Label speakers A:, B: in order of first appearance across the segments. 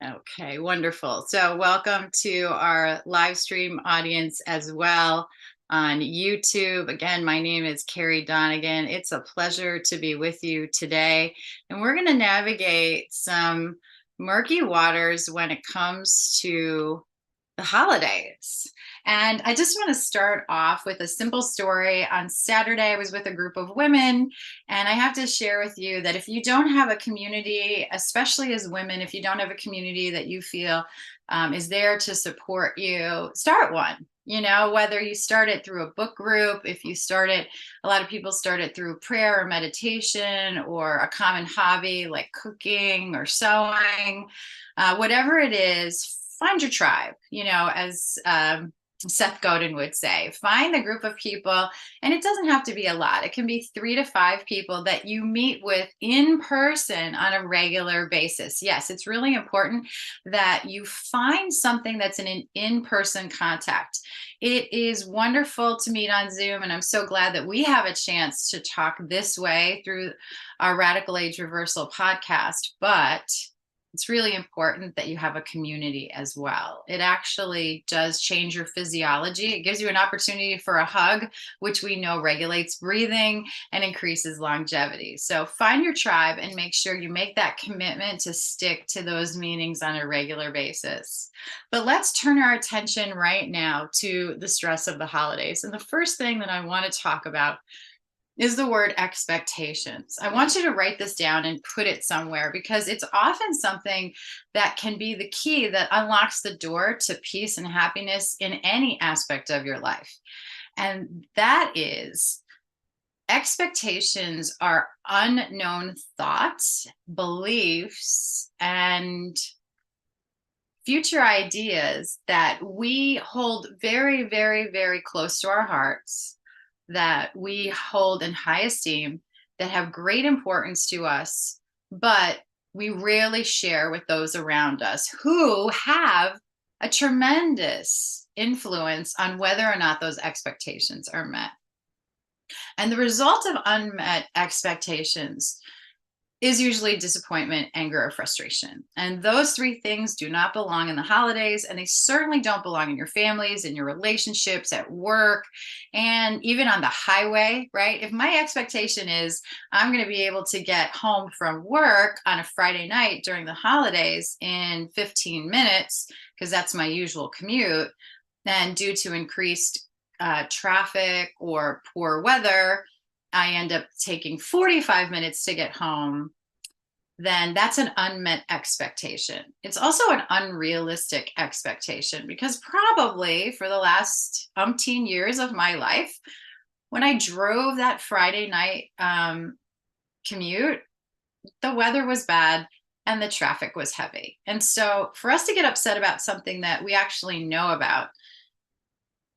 A: Okay, wonderful. So, welcome to our live stream audience as well on YouTube. Again, my name is Carrie Donegan. It's a pleasure to be with you today. And we're going to navigate some murky waters when it comes to the holidays. And I just want to start off with a simple story. On Saturday, I was with a group of women, and I have to share with you that if you don't have a community, especially as women, if you don't have a community that you feel is there to support you, start one. You know, whether you start it through a book group, if you start it, a lot of people start it through prayer or meditation or a common hobby like cooking or sewing, whatever it is, find your tribe, as Seth Godin would say, find the group of people, and it doesn't have to be a lot. It can be 3 to 5 people that you meet with in person on a regular basis. Yes, it's really important that you find something that's an in-person contact. It is wonderful to meet on Zoom, and I'm so glad that we have a chance to talk this way through our Radical Age Reversal podcast, but it's really important that you have a community as well. It actually does change your physiology. It gives you an opportunity for a hug, which we know regulates breathing and increases longevity. So find your tribe and make sure you make that commitment to stick to those meetings on a regular basis. But let's turn our attention right now to the stress of the holidays. And the first thing that I want to talk about is the word expectations. I want you to write this down and put it somewhere because it's often something that can be the key that unlocks the door to peace and happiness in any aspect of your life. And that is, expectations are unknown thoughts, beliefs, and future ideas that we hold very, very, very close to our hearts, that we hold in high esteem, that have great importance to us, but we rarely share with those around us who have a tremendous influence on whether or not those expectations are met. And the result of unmet expectations is usually disappointment, anger, or frustration. And those 3 things do not belong in the holidays, and they certainly don't belong in your families, in your relationships, at work, and even on the highway, right? If my expectation is I'm going to be able to get home from work on a Friday night during the holidays in 15 minutes, because that's my usual commute, then due to increased traffic or poor weather, I end up taking 45 minutes to get home, then that's an unmet expectation. It's also an unrealistic expectation because probably for the last umpteen years of my life, when I drove that Friday night commute, the weather was bad and the traffic was heavy. And so for us to get upset about something that we actually know about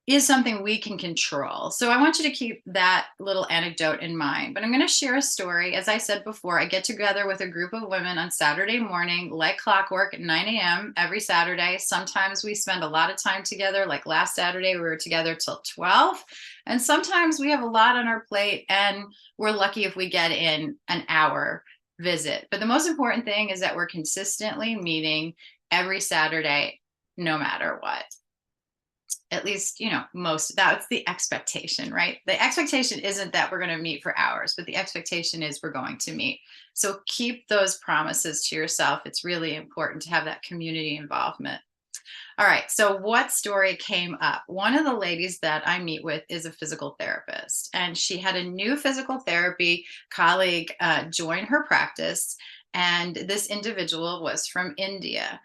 A: is something we can control. So I want you to keep that little anecdote in mind. But I'm going to share a story. As I said before, I get together with a group of women on Saturday morning, like clockwork, at 9 a.m. every Saturday. Sometimes we spend a lot of time together. Like last Saturday, we were together till 12. And sometimes we have a lot on our plate, and we're lucky if we get in an hour visit. But the most important thing is that we're consistently meeting every Saturday, no matter what. At least, most, that's the expectation, right? The expectation isn't that we're going to meet for hours, but the expectation is we're going to meet. So keep those promises to yourself. It's really important to have that community involvement. All right. So what story came up? One of the ladies that I meet with is a physical therapist, and she had a new physical therapy colleague join her practice. And this individual was from India.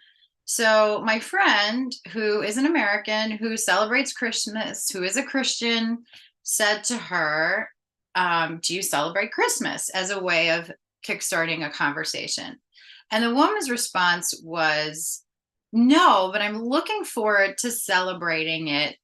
A: So my friend, who is an American, who celebrates Christmas, who is a Christian, said to her, do you celebrate Christmas, as a way of kickstarting a conversation? And the woman's response was, no, but I'm looking forward to celebrating it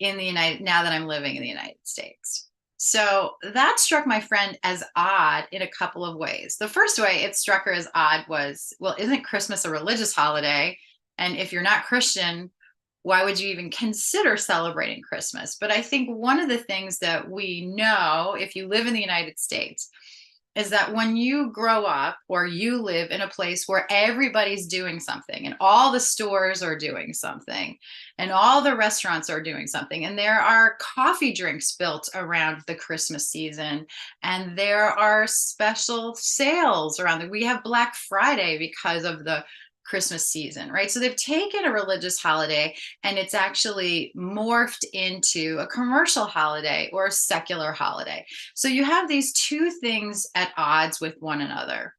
A: now that I'm living in the United States. So that struck my friend as odd in a couple of ways. The first way it struck her as odd was, well, isn't Christmas a religious holiday? And if you're not Christian, why would you even consider celebrating Christmas? But I think one of the things that we know, if you live in the United States, is that when you grow up or you live in a place where everybody's doing something and all the stores are doing something and all the restaurants are doing something and there are coffee drinks built around the Christmas season and there are special sales around it. We have Black Friday because of the Christmas season, right? So they've taken a religious holiday and it's actually morphed into a commercial holiday or a secular holiday. So you have these two things at odds with one another.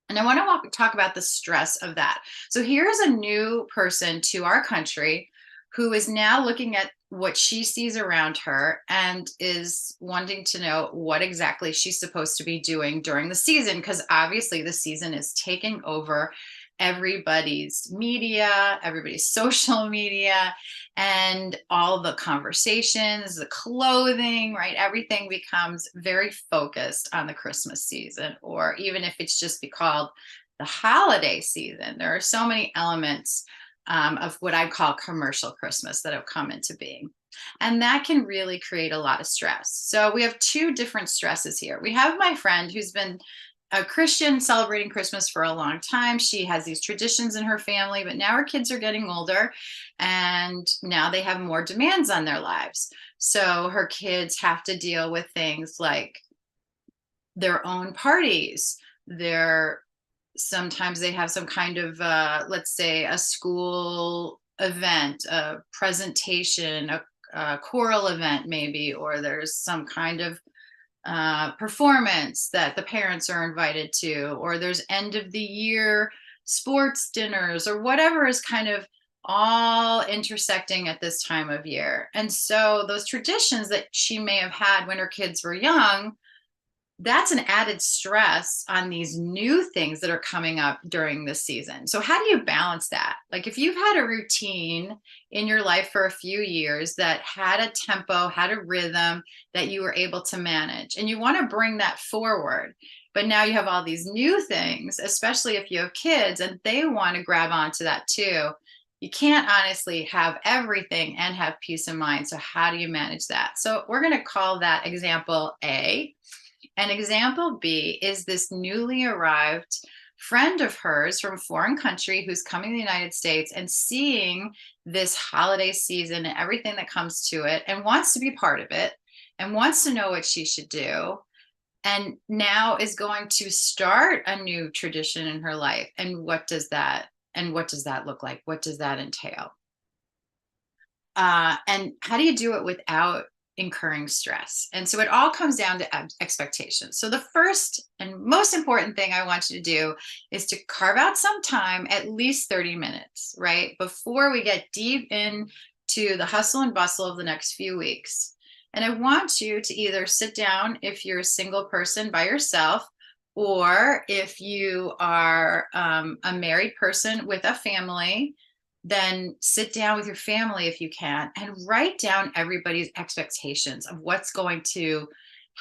A: And I want to talk about the stress of that. So here's a new person to our country who is now looking at what she sees around her and is wanting to know what exactly she's supposed to be doing during the season, because obviously the season is taking over everybody's media, everybody's social media, and all the conversations, the clothing, right? Everything becomes very focused on the Christmas season, or even if it's just be called the holiday season. There are so many elements of what I call commercial Christmas that have come into being. And that can really create a lot of stress. So we have two different stresses here. We have my friend who's been a Christian celebrating Christmas for a long time. She has these traditions in her family, but now her kids are getting older and now they have more demands on their lives. So her kids have to deal with things like their own parties, their sometimes they have some kind of let's say a school event, a presentation, a choral event maybe, or there's some kind of performance that the parents are invited to, or there's end of the year sports dinners, or whatever is kind of all intersecting at this time of year. And so those traditions that she may have had when her kids were young, that's an added stress on these new things that are coming up during this season. So how do you balance that? Like if you've had a routine in your life for a few years that had a tempo, had a rhythm that you were able to manage, and you want to bring that forward, but now you have all these new things, especially if you have kids and they want to grab onto that too. You can't honestly have everything and have peace of mind. So how do you manage that? So we're going to call that example A. And example B is this newly arrived friend of hers from a foreign country who's coming to the United States and seeing this holiday season and everything that comes to it and wants to be part of it and wants to know what she should do. And now is going to start a new tradition in her life. And what does that look like? What does that entail? And how do you do it without incurring stress? And so it all comes down to expectations. So the first and most important thing I want you to do is to carve out some time, at least 30 minutes, right? Before we get deep into the hustle and bustle of the next few weeks. And I want you to either sit down if you're a single person by yourself, or if you are a married person with a family, then sit down with your family if you can and write down everybody's expectations of what's going to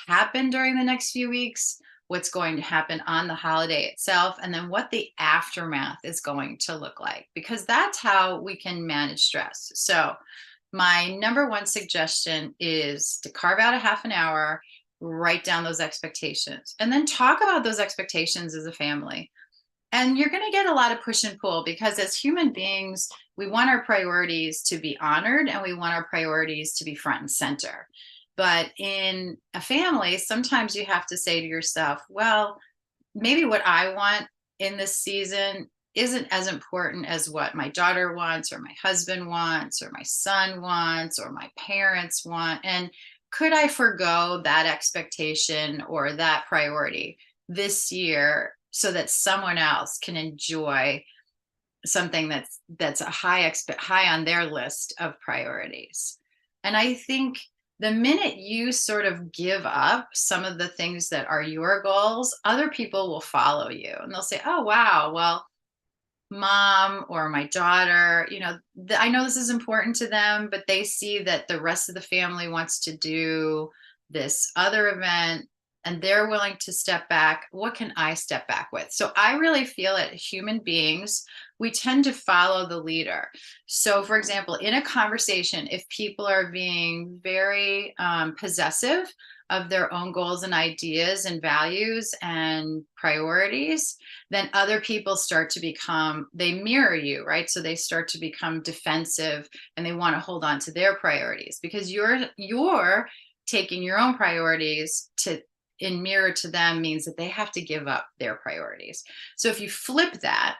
A: happen during the next few weeks, what's going to happen on the holiday itself, and then what the aftermath is going to look like, because that's how we can manage stress. So my number one suggestion is to carve out a half an hour, write down those expectations, and then talk about those expectations as a family. And you're going to get a lot of push and pull because as human beings, we want our priorities to be honored and we want our priorities to be front and center. But in a family, sometimes you have to say to yourself, well, maybe what I want in this season isn't as important as what my daughter wants, or my husband wants, or my son wants, or my parents want. And could I forgo that expectation or that priority this year so that someone else can enjoy something that's a high on their list of priorities? And I think the minute you sort of give up some of the things that are your goals, other people will follow you and they'll say, oh wow, well, mom or my daughter, I know this is important to them, but they see that the rest of the family wants to do this other event and they're willing to step back. What can I step back with? So I really feel that human beings, we tend to follow the leader. So for example, in a conversation, if people are being very possessive of their own goals and ideas and values and priorities, then other people start to become, they mirror you, right? So they start to become defensive and they want to hold on to their priorities because you're taking your own priorities to in mirror to them means that they have to give up their priorities. So if you flip that,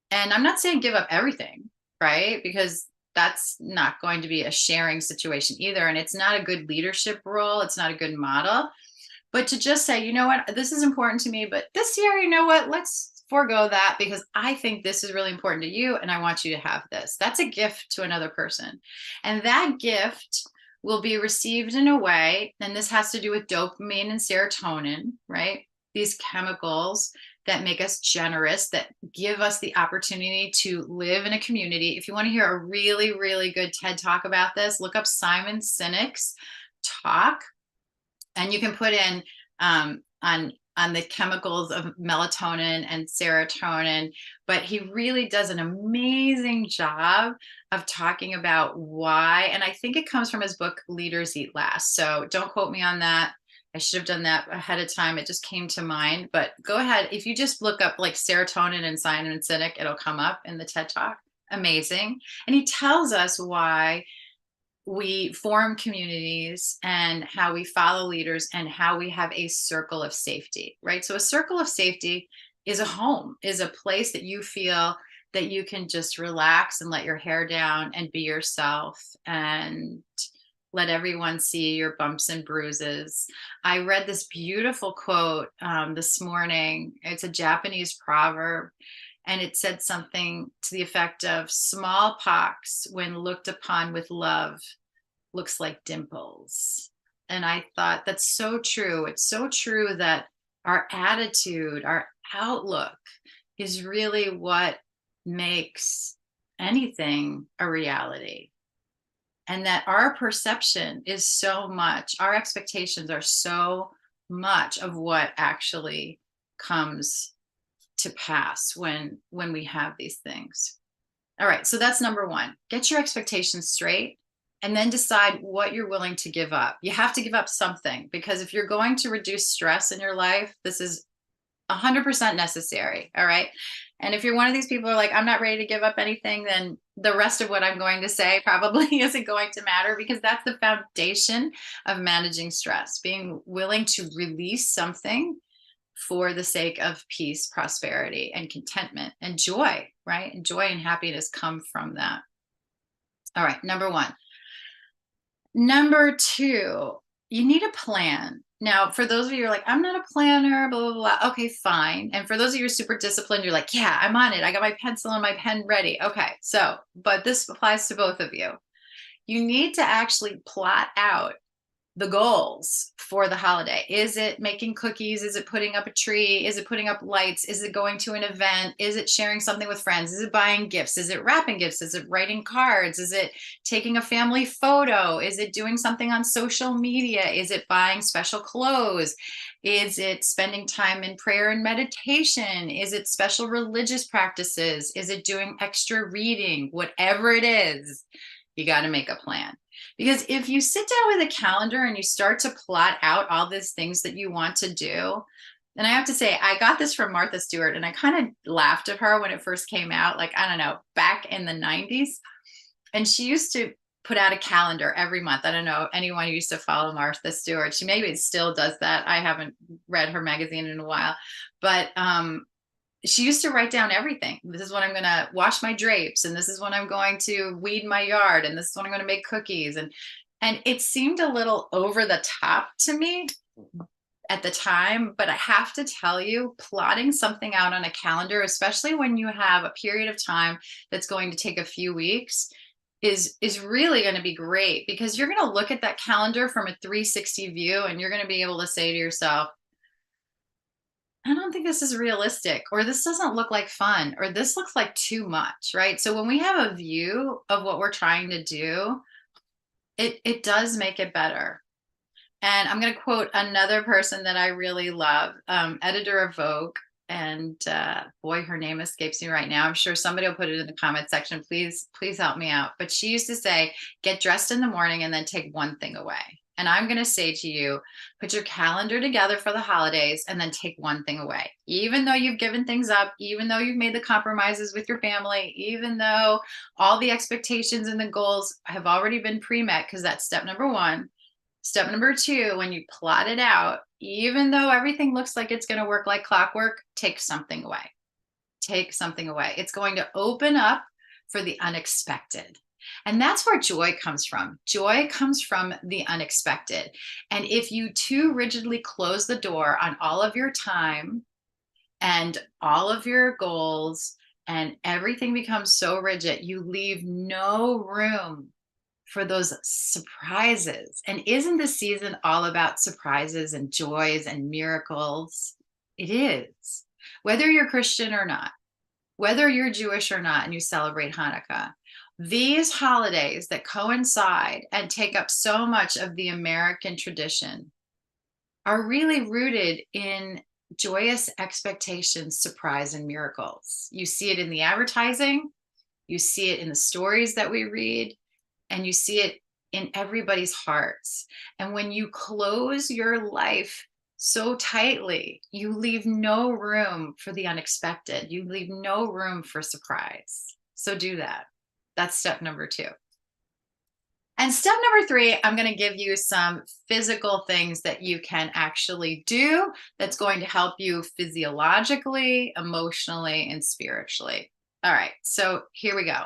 A: and I'm not saying give up everything, right? Because that's not going to be a sharing situation either. And it's not a good leadership role. It's not a good model. But to just say, you know what, this is important to me, but this year, you know what, let's forego that because I think this is really important to you and I want you to have this. That's a gift to another person. And that gift will be received in a way, and this has to do with dopamine and serotonin, right? These chemicals that make us generous, that give us the opportunity to live in a community. If you want to hear a really, really good TED Talk about this, look up Simon Sinek's talk, and you can put in on the chemicals of melatonin and serotonin. But he really does an amazing job of talking about why. And I think it comes from his book, Leaders Eat Last. So don't quote me on that. I should have done that ahead of time. It just came to mind. But go ahead. If you just look up like serotonin and Simon Sinek, it'll come up in the TED Talk. Amazing. And he tells us why we form communities and how we follow leaders and how we have a circle of safety, right? So a circle of safety is a home, is a place that you feel that you can just relax and let your hair down and be yourself and let everyone see your bumps and bruises. I read this beautiful quote this morning. It's a Japanese proverb, and it said something to the effect of smallpox, when looked upon with love, looks like dimples. And I thought that's so true. It's so true that our attitude, our outlook is really what makes anything a reality. And that our perception is so much, our expectations are so much of what actually comes to pass when we have these things. All right, so that's number one. Get your expectations straight and then decide what you're willing to give up. You have to give up something, because if you're going to reduce stress in your life, this is 100% necessary. All right. And if you're one of these people who are like, I'm not ready to give up anything, then the rest of what I'm going to say probably isn't going to matter, because that's the foundation of managing stress, being willing to release something for the sake of peace, prosperity, and contentment and joy, right? And joy and happiness come from that. All right. Number one. Number two, you need a plan. Now, for those of you who are like, I'm not a planner, blah, blah, blah. Okay, fine. And for those of you who are super disciplined, you're like, yeah, I'm on it. I got my pencil and my pen ready. Okay, so, but this applies to both of you. You need to actually plot out the goals for the holiday. Is it making cookies? Is it putting up a tree? Is it putting up lights? Is it going to an event? Is it sharing something with friends? Is it buying gifts? Is it wrapping gifts? Is it writing cards? Is it taking a family photo? Is it doing something on social media? Is it buying special clothes? Is it spending time in prayer and meditation? Is it special religious practices? Is it doing extra reading? Whatever it is, you got to make a plan. Because if you sit down with a calendar and you start to plot out all these things that you want to do, and I have to say, I got this from Martha Stewart, and I kind of laughed at her when it first came out, like, I don't know, back in the 90s. And she used to put out a calendar every month. I don't know anyone who used to follow Martha Stewart. She maybe still does that. I haven't read her magazine in a while, but she used to write down everything. This is when I'm going to wash my drapes, and this is when I'm going to weed my yard, and this is when I'm going to make cookies. And it seemed a little over the top to me at the time, but I have to tell you, plotting something out on a calendar, especially when you have a period of time that's going to take a few weeks, is really going to be great, because you're going to look at that calendar from a 360 view, and you're going to be able to say to yourself, I don't think this is realistic, or this doesn't look like fun, or this looks like too much, right? So when we have a view of what we're trying to do, it does make it better. And I'm going to quote another person that I really love, editor of Vogue, and boy, her name escapes me right now. I'm sure somebody will put it in the comment section. Please help me out. But she used to say, get dressed in the morning and then take one thing away. And I'm going to say to you, put your calendar together for the holidays and then take one thing away. Even though you've given things up, even though you've made the compromises with your family, even though all the expectations and the goals have already been pre-met, because that's step number one. Step number two, when you plot it out, even though everything looks like it's going to work like clockwork, take something away. Take something away. It's going to open up for the unexpected. And that's where joy comes from. Joy comes from the unexpected. And if you too rigidly close the door on all of your time and all of your goals and everything becomes so rigid, you leave no room for those surprises. And isn't the season all about surprises and joys and miracles? It is. Whether you're Christian or not, whether you're Jewish or not, and you celebrate Hanukkah, these holidays that coincide and take up so much of the American tradition are really rooted in joyous expectations, surprise, and miracles. You see it in the advertising, you see it in the stories that we read, and you see it in everybody's hearts. And when you close your life so tightly, you leave no room for the unexpected. You leave no room for surprise. So do that. That's step number two. And step number three, I'm going to give you some physical things that you can actually do that's going to help you physiologically, emotionally, and spiritually. All right, so here we go.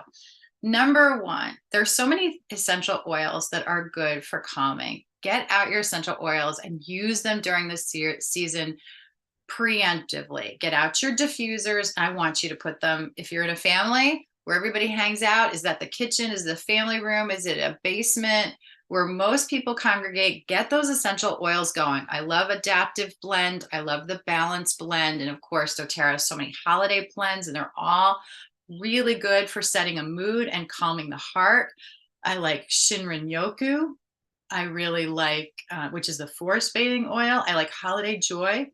A: Number one, there's so many essential oils that are good for calming. Get out your essential oils and use them during the season preemptively. Get out your diffusers. I want you to put them, if you're in a family where everybody hangs out, is that the kitchen? Is the family room? Is it a basement where most people congregate? Get those essential oils going. I love Adaptive Blend. I love the Balance Blend. And of course, doTERRA has so many holiday blends, and they're all really good for setting a mood and calming the heart. I like Shinrin Yoku. I really like, which is the forest bathing oil. I like Holiday Joy.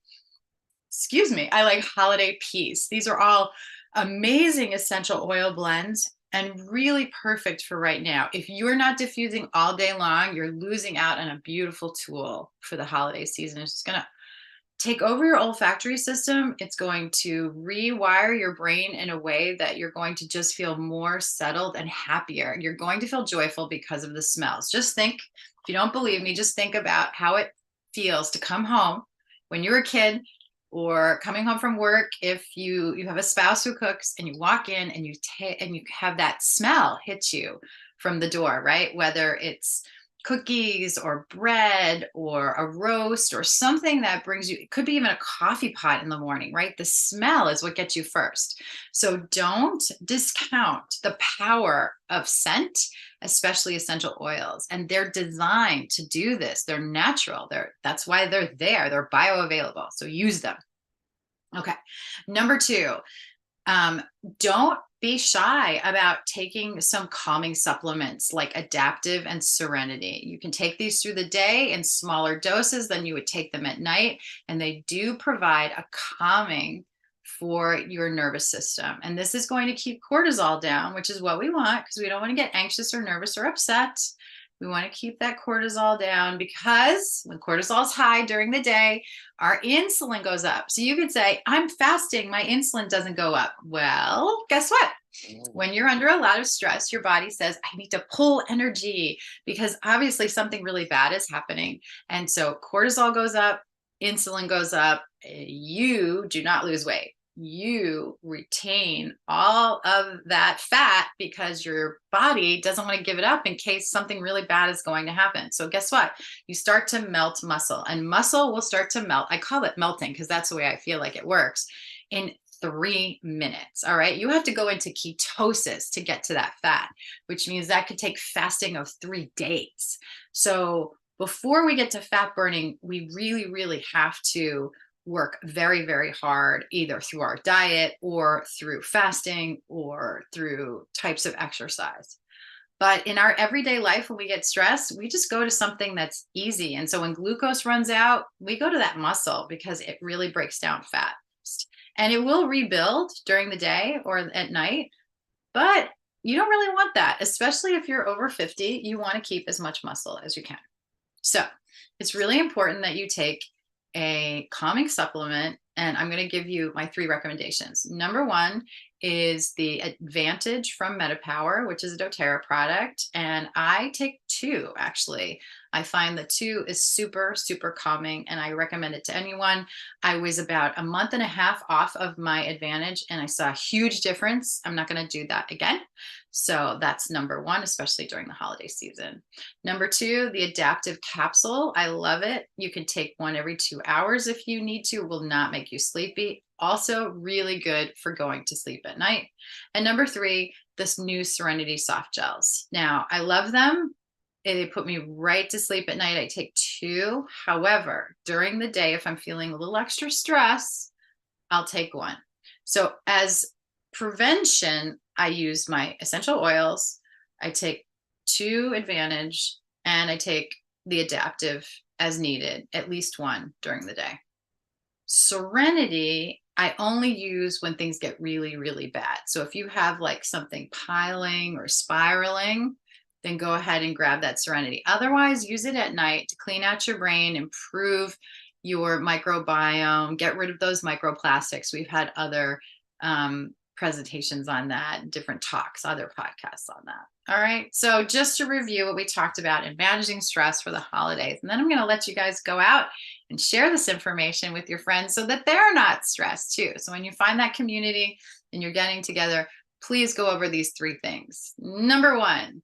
A: Excuse me. I like Holiday Peace. These are all amazing essential oil blends and really perfect for right now. If you're not diffusing all day long, you're losing out on a beautiful tool for the holiday season. It's just going to take over your olfactory system. It's going to rewire your brain in a way that you're going to just feel more settled and happier. You're going to feel joyful because of the smells. Just think, if you don't believe me, just think about how it feels to come home when you were a kid, or coming home from work if you have a spouse who cooks, and you walk in and you have that smell hit you from the door, right? Whether it's cookies or bread or a roast or something that brings you, it could be even a coffee pot in the morning, right? The smell is what gets you first. So don't discount the power of scent, especially essential oils. And they're designed to do this. They're natural. That's why they're there. They're bioavailable. So use them. Okay. Number two, don't be shy about taking some calming supplements like Adaptive and Serenity. You can take these through the day in smaller doses than you would take them at night, and they do provide a calming for your nervous system. And this is going to keep cortisol down, which is what we want, because we don't want to get anxious or nervous or upset. We want to keep that cortisol down, because when cortisol is high during the day, our insulin goes up. So you could say, I'm fasting, my insulin doesn't go up. Well, guess what? When you're under a lot of stress, your body says, I need to pull energy, because obviously something really bad is happening. And so cortisol goes up, insulin goes up, you do not lose weight. You retain all of that fat because your body doesn't want to give it up in case something really bad is going to happen. So guess what? You start to melt muscle, and muscle will start to melt. I call it melting because that's the way I feel like it works in 3 minutes. All right. You have to go into ketosis to get to that fat, which means that could take fasting of 3 days. So before we get to fat burning, we really, really have to work very, very hard, either through our diet or through fasting or through types of exercise. But in our everyday life, when we get stressed, we just go to something that's easy. And so when glucose runs out, we go to that muscle because it really breaks down fat. And it will rebuild during the day or at night. But you don't really want that, especially if you're over 50. You want to keep as much muscle as you can. So it's really important that you take a calming supplement. And I'm going to give you my 3 recommendations. Number 1 is the Advantage from MetaPower, which is a doTERRA product. And I take 2 actually. I find that 2 is super, super calming, and I recommend it to anyone. I was about a month and a half off of my Advantage, and I saw a huge difference. I'm not going to do that again. So that's number 1, especially during the holiday season. Number 2, the Adaptive Capsule. I love it. You can take one every 2 hours if you need to. It will not make you sleepy. Also, really good for going to sleep at night. And number 3, this new Serenity Soft Gels. Now, I love them. They put me right to sleep at night. I take 2. However, during the day, if I'm feeling a little extra stress, I'll take 1. So, as prevention, I use my essential oils. I take 2 Advantage, and I take the Adaptive as needed, at least 1 during the day. Serenity, I only use when things get really, really bad. So if you have like something piling or spiraling, then go ahead and grab that Serenity. Otherwise, use it at night to clean out your brain, improve your microbiome, get rid of those microplastics. We've had other presentations on that, different talks, other podcasts on that. All right. So just to review what we talked about in managing stress for the holidays, and then I'm going to let you guys go out and share this information with your friends so that they're not stressed too. So when you find that community and you're getting together, please go over these 3 things. Number 1,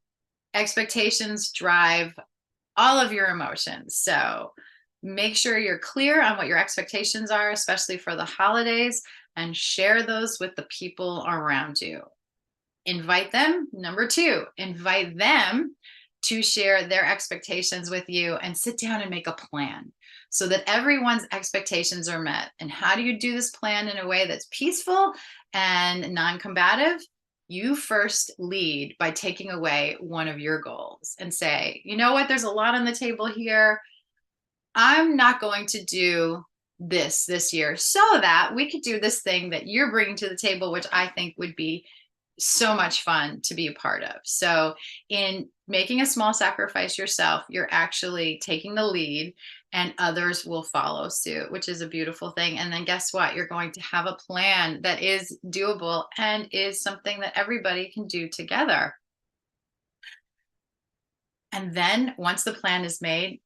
A: expectations drive all of your emotions. So make sure you're clear on what your expectations are, especially for the holidays, and share those with the people around you. Invite them. Number 2, invite them to share their expectations with you, and sit down and make a plan so that everyone's expectations are met. And how do you do this plan in a way that's peaceful and non-combative? You first lead by taking away one of your goals and say, you know what, there's a lot on the table here. I'm not going to do this year so that we could do this thing that you're bringing to the table, which I think would be so much fun to be a part of. So in making a small sacrifice yourself, you're actually taking the lead, and others will follow suit, which is a beautiful thing. And then guess what? You're going to have a plan that is doable and is something that everybody can do together. And then once the plan is made,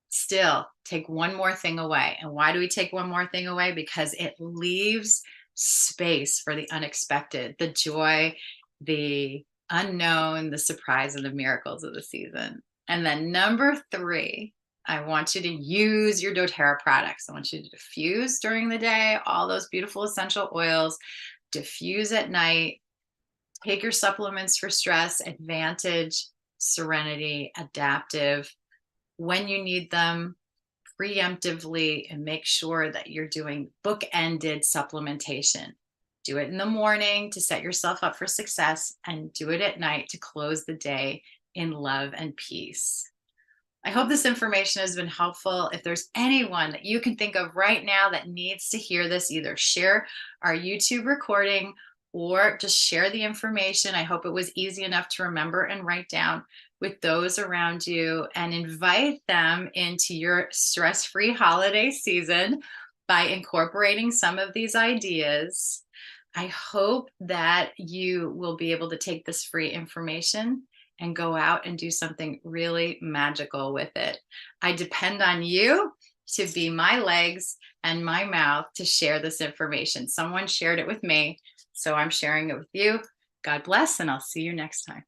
A: still take one more thing away. And why do we take one more thing away? Because it leaves space for the unexpected, the joy, the unknown, the surprise, and the miracles of the season. And then number 3, I want you to use your doTERRA products. I want you to diffuse during the day, all those beautiful essential oils, diffuse at night, take your supplements for stress, Advantage, Serenity, Adaptive, when you need them, preemptively, and make sure that you're doing bookended supplementation. Do it in the morning to set yourself up for success, and do it at night to close the day in love and peace. I hope this information has been helpful. If there's anyone that you can think of right now that needs to hear this, either share our YouTube recording or just share the information. I hope it was easy enough to remember and write down with those around you, and invite them into your stress-free holiday season by incorporating some of these ideas. I hope that you will be able to take this free information and go out and do something really magical with it. I depend on you to be my legs and my mouth to share this information. Someone shared it with me, so I'm sharing it with you. God bless, and I'll see you next time.